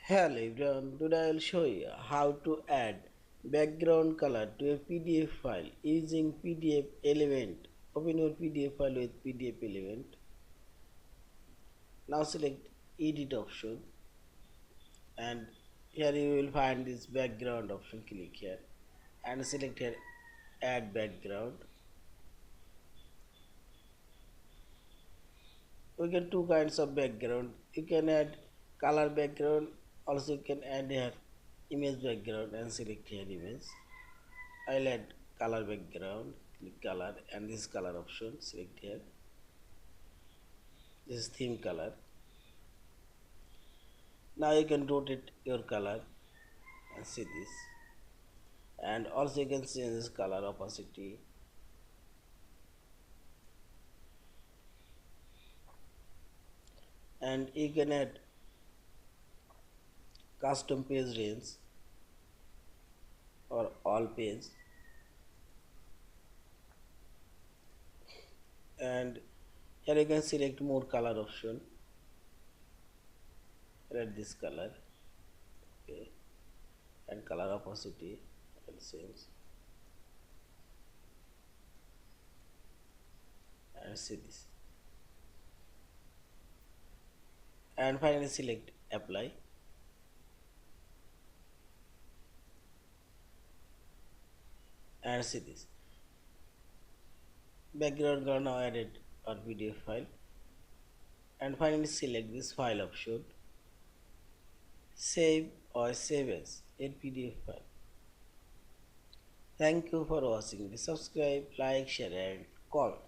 Hello everyone, today I will show you how to add background color to a PDF file using PDF element. Open your PDF file with PDF element. Now select edit option and here you will find this background option. Click here and select here add background. We get two kinds of background. You can add color background, also you can add here image background and select here image. I'll add color background, click color and this color option, select here. This is theme color. Now you can rotate your color and see this. And also you can change this color opacity. And you can add custom page range or all page. And here you can select more color option. Add this color. Okay. And color opacity and change. And see this. And finally select apply. And see this. Background are now added on PDF file. And finally select this file option. Save or save as a PDF file. Thank you for watching. Subscribe, like, share and comment.